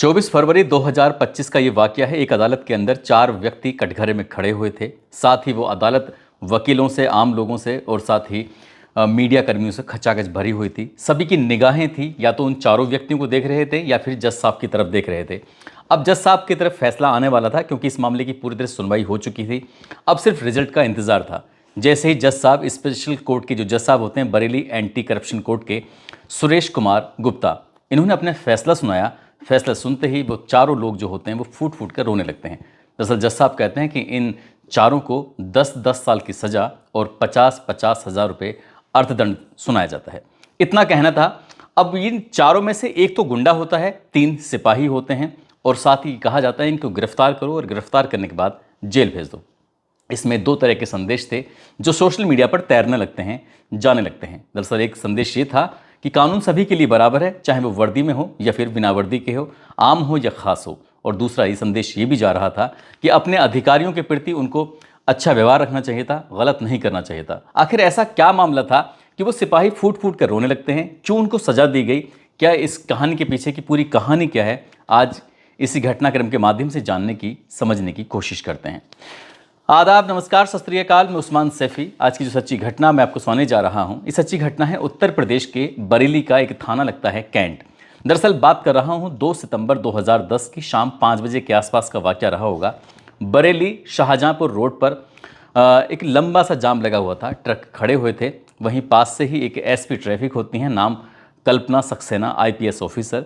24 फरवरी 2025 का ये वाकया है। एक अदालत के अंदर 4 व्यक्ति कटघरे में खड़े हुए थे। साथ ही वो अदालत वकीलों से, आम लोगों से और साथ ही मीडिया कर्मियों से खचाखच भरी हुई थी। सभी की निगाहें थी या तो उन चारों व्यक्तियों को देख रहे थे या फिर जज साहब की तरफ देख रहे थे। अब जज साहब की तरफ फैसला आने वाला था क्योंकि इस मामले की पूरी तरह सुनवाई हो चुकी थी। अब सिर्फ रिजल्ट का इंतजार था। जैसे ही जज साहब, स्पेशल कोर्ट के जो जज साहब होते हैं, बरेली एंटी करप्शन कोर्ट के सुरेश कुमार गुप्ता, इन्होंने अपने फैसला सुनाया। फैसला सुनते ही वो चारों लोग जो होते हैं वो फूट फूट कर रोने लगते हैं। दरअसल जज साहब कहते हैं कि इन चारों को 10-10 साल की सज़ा और 50-50 हज़ार रुपये अर्थदंड सुनाया जाता है। इतना कहना था। अब इन चारों में से एक तो गुंडा होता है, 3 सिपाही होते हैं और साथ ही कहा जाता है इनको गिरफ्तार करो और गिरफ्तार करने के बाद जेल भेज दो। इसमें 2 तरह के संदेश थे जो सोशल मीडिया पर तैरने लगते हैं, जाने लगते हैं। दरअसल एक संदेश ये था कि कानून सभी के लिए बराबर है, चाहे वो वर्दी में हो या फिर बिना वर्दी के हो, आम हो या खास हो। और दूसरा ये संदेश ये भी जा रहा था कि अपने अधिकारियों के प्रति उनको अच्छा व्यवहार रखना चाहिए था, गलत नहीं करना चाहिए था। आखिर ऐसा क्या मामला था कि वो सिपाही फूट फूट कर रोने लगते हैं? क्यों उनको सजा दी गई? क्या इस कहानी के पीछे की पूरी कहानी क्या है? आज इसी घटनाक्रम के माध्यम से जानने की, समझने की कोशिश करते हैं। आदाब, नमस्कार, सत श्री अकाल। मैं उस्मान सैफी। आज की जो सच्ची घटना मैं आपको सुनाने जा रहा हूं, इस सच्ची घटना है उत्तर प्रदेश के बरेली का एक थाना लगता है कैंट। दरअसल बात कर रहा हूं 2 सितंबर 2010 की शाम 5 बजे के आसपास का वाकया रहा होगा। बरेली शाहजहांपुर रोड पर एक लंबा सा जाम लगा हुआ था, ट्रक खड़े हुए थे। वहीं पास से ही एक एसपी ट्रैफिक होती हैं, नाम कल्पना सक्सेना, IPS ऑफिसर।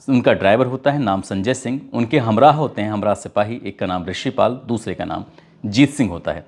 उनका ड्राइवर होता है, नाम संजय सिंह। उनके हमराह होते हैं, हमराह सिपाही, एक का नाम ऋषिपाल, दूसरे का नाम जीत सिंह होता है।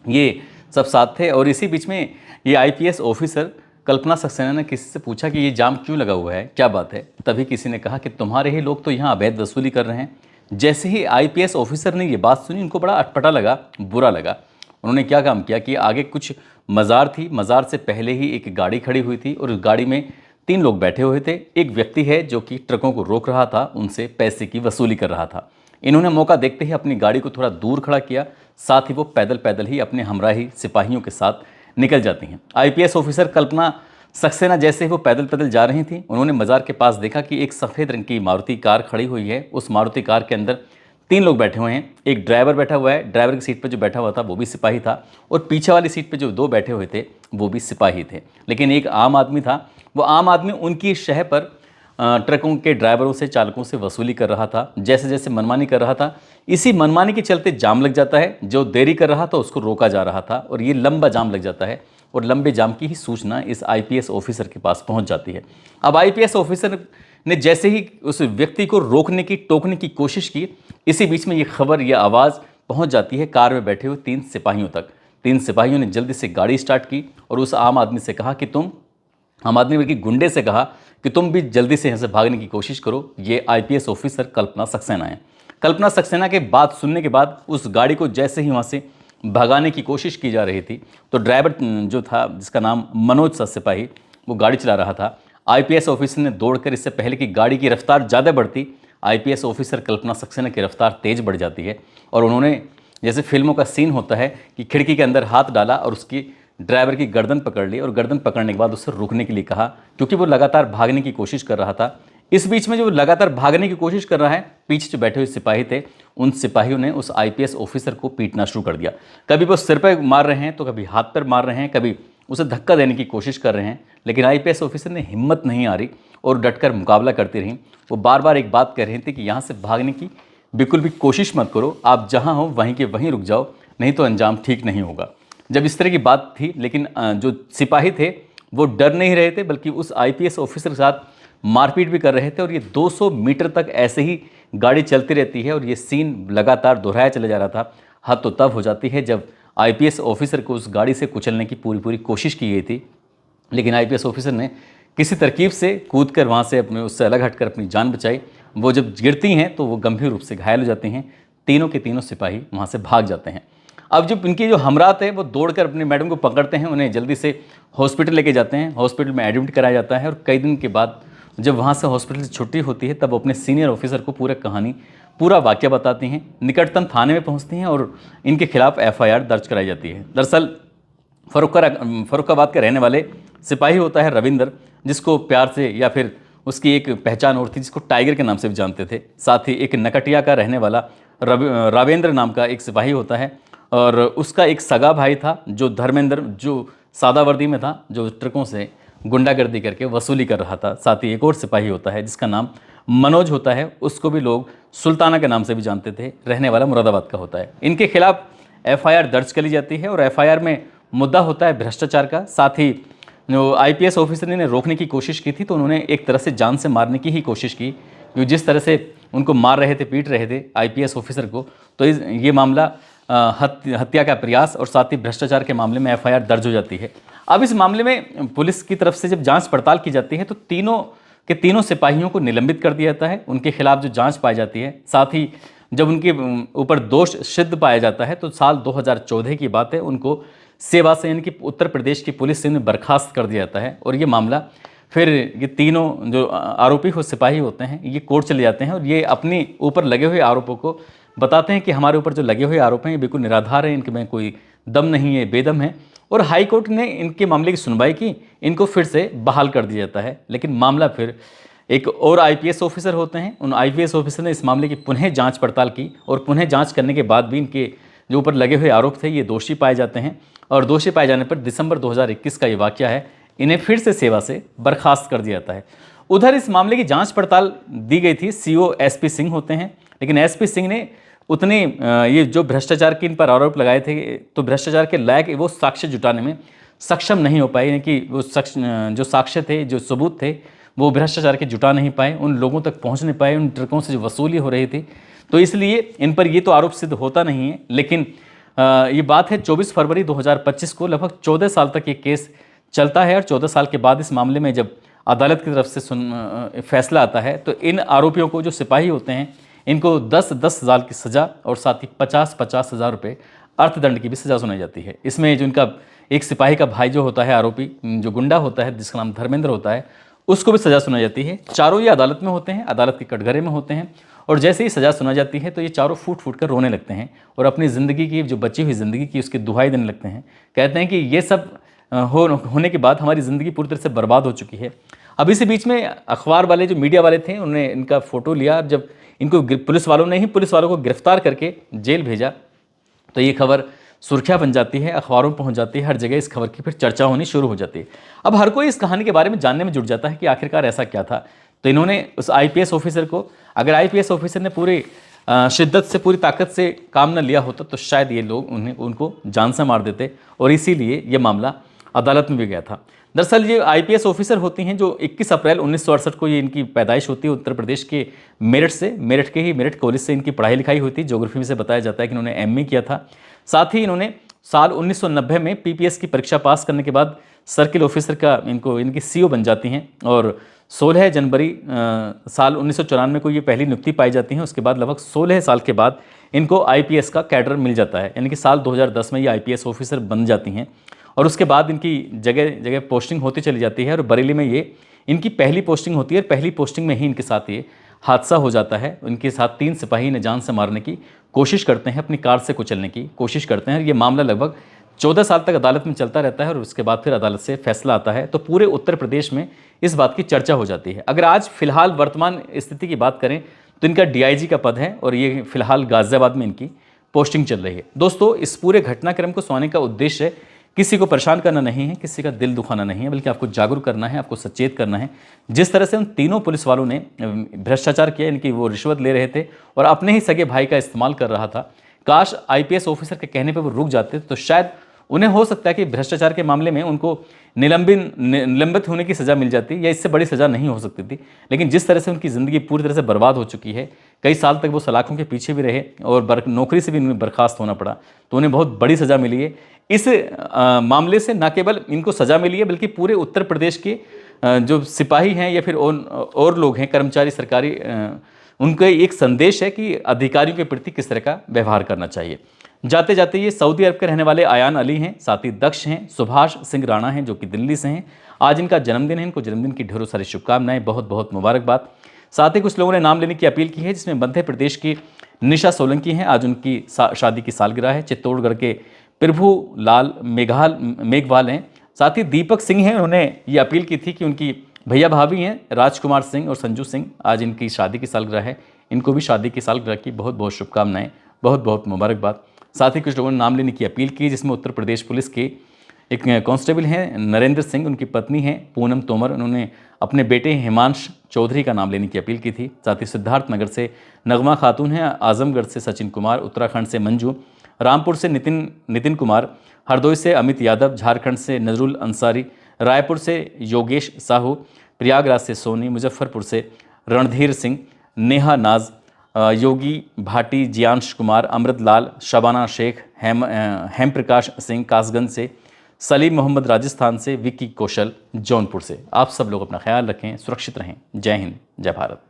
ये सब साथ थे और इसी बीच में ये IPS ऑफिसर कल्पना सक्सेना ने किसी से पूछा कि ये जाम क्यों लगा हुआ है, क्या बात है। तभी किसी ने कहा कि तुम्हारे ही लोग तो यहाँ अवैध वसूली कर रहे हैं। जैसे ही IPS ऑफिसर ने ये बात सुनी, उनको बड़ा अटपटा लगा, बुरा लगा। उन्होंने क्या काम किया कि आगे कुछ मज़ार थी, मज़ार से पहले ही एक गाड़ी खड़ी हुई थी और उस गाड़ी में 3 लोग बैठे हुए थे। एक व्यक्ति है जो कि ट्रकों को रोक रहा था, उनसे पैसे की वसूली कर रहा था। इन्होंने मौका देखते ही अपनी गाड़ी को थोड़ा दूर खड़ा किया। साथ ही वो पैदल पैदल ही अपने हमराही सिपाहियों के साथ निकल जाती हैं। IPS ऑफिसर कल्पना सक्सेना जैसे ही वो पैदल पैदल जा रही थी, उन्होंने मज़ार के पास देखा कि एक सफ़ेद रंग की मारुति कार खड़ी हुई है। उस मारुति कार के अंदर 3 लोग बैठे हुए हैं। एक ड्राइवर बैठा हुआ है, ड्राइवर की सीट पर जो बैठा हुआ था वो भी सिपाही था और पीछे वाली सीट पर जो 2 बैठे हुए थे वो भी सिपाही थे। लेकिन एक आम आदमी था। वो आम आदमी उनकी शह पर ट्रकों के ड्राइवरों से, चालकों से वसूली कर रहा था। जैसे जैसे मनमानी कर रहा था, इसी मनमानी के चलते जाम लग जाता है। जो देरी कर रहा था उसको रोका जा रहा था और ये लंबा जाम लग जाता है और लंबे जाम की ही सूचना इस IPS ऑफिसर के पास पहुंच जाती है। अब IPS ऑफिसर ने जैसे ही उस व्यक्ति को रोकने की, टोकने की कोशिश की, इसी बीच में ये खबर, ये आवाज़ पहुँच जाती है कार में बैठे हुए 3 सिपाहियों तक। 3 सिपाहियों ने जल्दी से गाड़ी स्टार्ट की और उस आम आदमी से कहा कि आम आदमी बल्कि गुंडे से कहा कि तुम भी जल्दी से यहाँ से भागने की कोशिश करो। ये IPS ऑफिसर कल्पना सक्सेना है। कल्पना सक्सेना के बात सुनने के बाद उस गाड़ी को जैसे ही वहाँ से भगाने की कोशिश की जा रही थी, तो ड्राइवर जो था, जिसका नाम मनोज सा सिपाही, वो गाड़ी चला रहा था। IPS ऑफिसर ने दौड़कर, इससे पहले कि गाड़ी की रफ्तार ज़्यादा बढ़ती, IPS ऑफिसर कल्पना सक्सेना की रफ्तार तेज़ बढ़ जाती है और उन्होंने, जैसे फिल्मों का सीन होता है, कि खिड़की के अंदर हाथ डाला और उसकी ड्राइवर की गर्दन पकड़ ली और गर्दन पकड़ने के बाद उससे रुकने के लिए कहा, क्योंकि वो लगातार भागने की कोशिश कर रहा था। इस बीच में जो लगातार भागने की कोशिश कर रहा है, पीछे जो बैठे हुए सिपाही थे, उन सिपाहियों ने उस IPS ऑफिसर को पीटना शुरू कर दिया। कभी वो सिर पर मार रहे हैं, तो कभी हाथ पर मार रहे हैं, कभी उसे धक्का देने की कोशिश कर रहे हैं। लेकिन IPS ऑफिसर ने हिम्मत नहीं हारी और डटकर मुकाबला करती रही। वो बार बार एक बात कह रहे थे कि यहाँ से भागने की बिल्कुल भी कोशिश मत करो, आप जहाँ हो वहीं के वहीं रुक जाओ, नहीं तो अंजाम ठीक नहीं होगा। जब इस तरह की बात थी, लेकिन जो सिपाही थे वो डर नहीं रहे थे, बल्कि उस IPS ऑफिसर के साथ मारपीट भी कर रहे थे। और ये 200 मीटर तक ऐसे ही गाड़ी चलती रहती है और ये सीन लगातार दोहराया चला जा रहा था। हद तो तब हो जाती है जब IPS ऑफिसर को उस गाड़ी से कुचलने की पूरी कोशिश की गई थी, लेकिन IPS ऑफिसर ने किसी तरकीब से कूद कर वहाँ से उससे अलग हटकर अपनी जान बचाई। वो जब गिरती हैं तो वो गंभीर रूप से घायल हो जाती हैं। तीनों के तीनों सिपाही वहाँ से भाग जाते हैं। अब जब इनकी जो हमरात है वो दौड़कर अपनी मैडम को पकड़ते हैं, उन्हें जल्दी से हॉस्पिटल लेके जाते हैं। हॉस्पिटल में एडमिट कराया जाता है और कई दिन के बाद जब वहाँ से हॉस्पिटल से छुट्टी होती है, तब वो अपने सीनियर ऑफिसर को पूरा कहानी, पूरा वाकया बताती हैं। निकटतम थाने में पहुँचती हैं और इनके खिलाफ FIR दर्ज कराई जाती है। दरअसल फर्रुखाबाद के रहने वाले सिपाही होता है रविंदर, जिसको प्यार से या फिर उसकी एक पहचान और थी जिसको टाइगर के नाम से भी जानते थे। साथ ही एक नकटिया का रहने वाला रावेंद्र नाम का एक सिपाही होता है और उसका एक सगा भाई था जो धर्मेंद्र, जो सादा वर्दी में था, जो ट्रकों से गुंडागर्दी करके वसूली कर रहा था। साथ ही एक और सिपाही होता है जिसका नाम मनोज होता है, उसको भी लोग सुल्ताना के नाम से भी जानते थे, रहने वाला मुरादाबाद का होता है। इनके खिलाफ एफआईआर दर्ज कर ली जाती है और एफआईआर में मुद्दा होता है भ्रष्टाचार का। साथ ही जो आईपीएस ऑफिसर ने रोकने की कोशिश की थी तो उन्होंने एक तरह से जान से मारने की ही कोशिश की, क्योंकि जिस तरह से उनको मार रहे थे, पीट रहे थे आईपीएस ऑफिसर को, तो ये मामला हत्या का प्रयास और साथ ही भ्रष्टाचार के मामले में एफआईआर दर्ज हो जाती है। अब इस मामले में पुलिस की तरफ से जब जांच पड़ताल की जाती है तो तीनों सिपाहियों को निलंबित कर दिया जाता है, उनके खिलाफ जो जांच पाई जाती है। साथ ही जब उनके ऊपर दोष सिद्ध पाया जाता है तो साल 2014 की बात है, उनको सेवा से यानी कि उत्तर प्रदेश की पुलिस से उन्हें बर्खास्त कर दिया जाता है। और ये मामला फिर ये तीनों जो आरोपी हो सिपाही होते हैं ये कोर्ट चले जाते हैं और ये अपने ऊपर लगे हुए आरोपों को बताते हैं कि हमारे ऊपर जो लगे हुए आरोप हैं ये बिल्कुल निराधार है, इनके में कोई दम नहीं है, बेदम है। और हाई कोर्ट ने इनके मामले की सुनवाई की, इनको फिर से बहाल कर दिया जाता है। लेकिन मामला फिर एक और आईपीएस ऑफिसर होते हैं, उन आईपीएस ऑफिसर ने इस मामले की पुनः जांच पड़ताल की और पुनः जांच करने के बाद भी इनके जो ऊपर लगे हुए आरोप थे ये दोषी पाए जाते हैं और दोषी पाए जाने पर दिसंबर 2021 का ये वाकया है, इन्हें फिर से सेवा से बर्खास्त कर दिया जाता है। उधर इस मामले की जांच पड़ताल दी गई थी, सीओ एसपी सिंह होते हैं, लेकिन एसपी सिंह ने उतने ये जो भ्रष्टाचार के इन पर आरोप लगाए थे तो भ्रष्टाचार के लायक वो साक्ष्य जुटाने में सक्षम नहीं हो पाए, यानी कि वो जो साक्ष्य थे, जो सबूत थे वो भ्रष्टाचार के जुटा नहीं पाए, उन लोगों तक पहुंच नहीं पाए, उन ट्रकों से जो वसूली हो रही थी। तो इसलिए इन पर ये तो आरोप सिद्ध होता नहीं है। लेकिन ये बात है 24 फरवरी 2025 को लगभग 14 साल तक ये केस चलता है और 14 साल के बाद इस मामले में जब अदालत की तरफ से फैसला आता है तो इन आरोपियों को जो सिपाही होते हैं इनको 10-10 हज़ार की सज़ा और साथ ही 50-50 हज़ार रुपये अर्थदंड की भी सज़ा सुनाई जाती है। इसमें जो इनका एक सिपाही का भाई जो होता है आरोपी, जो गुंडा होता है जिसका नाम धर्मेंद्र होता है, उसको भी सज़ा सुनाई जाती है। चारों ये अदालत में होते हैं, अदालत के कटघरे में होते हैं और जैसे ही सज़ा सुनाई जाती है तो ये चारों फूट फूट कर रोने लगते हैं और अपनी ज़िंदगी की जो बची हुई ज़िंदगी की उसकी दुहाई देने लगते हैं। कहते हैं कि ये सब होने के बाद हमारी ज़िंदगी पूरी तरह से बर्बाद हो चुकी है। अब इसी बीच में अखबार वाले जो मीडिया वाले थे उन्होंने इनका फ़ोटो लिया, जब इनको पुलिस वालों को गिरफ्तार करके जेल भेजा तो ये खबर सुर्खियाँ बन जाती है, अखबारों में पहुंच जाती है, हर जगह इस खबर की फिर चर्चा होनी शुरू हो जाती है। अब हर कोई इस कहानी के बारे में जानने में जुट जाता है कि आखिरकार ऐसा क्या था। तो इन्होंने उस आईपीएस ऑफिसर को, अगर आईपीएस ऑफिसर ने पूरी शिद्दत से, पूरी ताकत से काम न लिया होता तो शायद ये लोग उनको जान से मार देते और इसीलिए ये मामला अदालत में भी गया था। दरअसल ये आईपीएस ऑफिसर होती हैं जो 21 अप्रैल 1968 को ये इनकी पैदाइश होती है उत्तर प्रदेश के मेरठ से, मेरठ कॉलेज से इनकी पढ़ाई लिखाई हुई थी। ज्योग्राफी में से बताया जाता है कि इन्होंने एमए किया था। साथ ही इन्होंने साल 1990 में पीपीएस की परीक्षा पास करने के बाद सर्किल ऑफिसर का इनकी सीओ बन जाती हैं और 16 जनवरी साल 1994 को ये पहली नियुक्ति पाई जाती हैं। उसके बाद लगभग 16 साल के बाद इनको आईपीएस का कैडर मिल जाता है, यानी कि साल 2010 में ये आईपीएस ऑफिसर बन जाती हैं और उसके बाद इनकी जगह जगह पोस्टिंग होती चली जाती है और बरेली में ये इनकी पहली पोस्टिंग होती है। पहली पोस्टिंग में ही इनके साथ ये हादसा हो जाता है। इनके साथ 3 सिपाही इन्हें जान से मारने की कोशिश करते हैं, अपनी कार से कुचलने की कोशिश करते हैं। ये मामला लगभग 14 साल तक अदालत में चलता रहता है और उसके बाद फिर अदालत से फैसला आता है तो पूरे उत्तर प्रदेश में इस बात की चर्चा हो जाती है। अगर आज फिलहाल वर्तमान स्थिति की बात करें तो इनका डीआईजी का पद है और ये फिलहाल गाजियाबाद में इनकी पोस्टिंग चल रही है। दोस्तों, इस पूरे घटनाक्रम को सुनाने का उद्देश्य किसी को परेशान करना नहीं है, किसी का दिल दुखाना नहीं है, बल्कि आपको जागरूक करना है, आपको सचेत करना है। जिस तरह से उन तीनों पुलिस वालों ने भ्रष्टाचार किया, इनकी वो रिश्वत ले रहे थे और अपने ही सगे भाई का इस्तेमाल कर रहा था, काश आईपीएस ऑफिसर के कहने पर वो रुक जाते तो शायद उन्हें हो सकता है कि भ्रष्टाचार के मामले में उनको निलंबित होने की सज़ा मिल जाती या इससे बड़ी सज़ा नहीं हो सकती थी। लेकिन जिस तरह से उनकी ज़िंदगी पूरी तरह से बर्बाद हो चुकी है, कई साल तक वो सलाखों के पीछे भी रहे और नौकरी से भी उन्हें बर्खास्त होना पड़ा, तो उन्हें बहुत बड़ी सज़ा मिली है। इस मामले से न केवल इनको सज़ा मिली है बल्कि पूरे उत्तर प्रदेश के जो सिपाही हैं या फिर और लोग हैं, कर्मचारी सरकारी, उनका एक संदेश है कि अधिकारियों के प्रति किस तरह का व्यवहार करना चाहिए। जाते जाते ये सऊदी अरब के रहने वाले आयान अली हैं, साथ ही दक्ष हैं, सुभाष सिंह राणा हैं जो कि दिल्ली से हैं। आज इनका जन्मदिन है, इनको जन्मदिन की ढेरों सारी शुभकामनाएं, बहुत बहुत मुबारकबाद। साथ ही कुछ लोगों ने नाम लेने की अपील की है, जिसमें मध्य प्रदेश की निशा सोलंकी हैं, आज उनकी शादी की सालगिरह है। चित्तौड़गढ़ के प्रभु लाल मेघवाल हैं। साथ ही दीपक सिंह हैं, उन्होंने ये अपील की थी कि उनकी भैया भाभी हैं राजकुमार सिंह और संजू सिंह, आज इनकी शादी की सालगिरह है। इनको भी शादी की सालगिरह की बहुत बहुत शुभकामनाएं, बहुत बहुत मुबारकबाद। साथ ही कुछ लोगों ने नाम लेने की अपील की, जिसमें उत्तर प्रदेश पुलिस के एक कांस्टेबल हैं नरेंद्र सिंह, उनकी पत्नी हैं पूनम तोमर, उन्होंने अपने बेटे हिमांश चौधरी का नाम लेने की अपील की थी। साथ ही सिद्धार्थ नगर से नगमा खातून हैं, आजमगढ़ से सचिन कुमार, उत्तराखंड से मंजू, रामपुर से नितिन कुमार, हरदोई से अमित यादव, झारखंड से नजरुल अंसारी, रायपुर से योगेश साहू, प्रयागराज से सोनी, मुजफ्फरपुर से रणधीर सिंह, नेहा नाज, योगी भाटी, जियांश कुमार, अमृत लाल, शबाना शेख, हेम प्रकाश सिंह कासगंज से, सलीम मोहम्मद राजस्थान से, विक्की कौशल जौनपुर से। आप सब लोग अपना ख्याल रखें, सुरक्षित रहें। जय हिंद, जय भारत।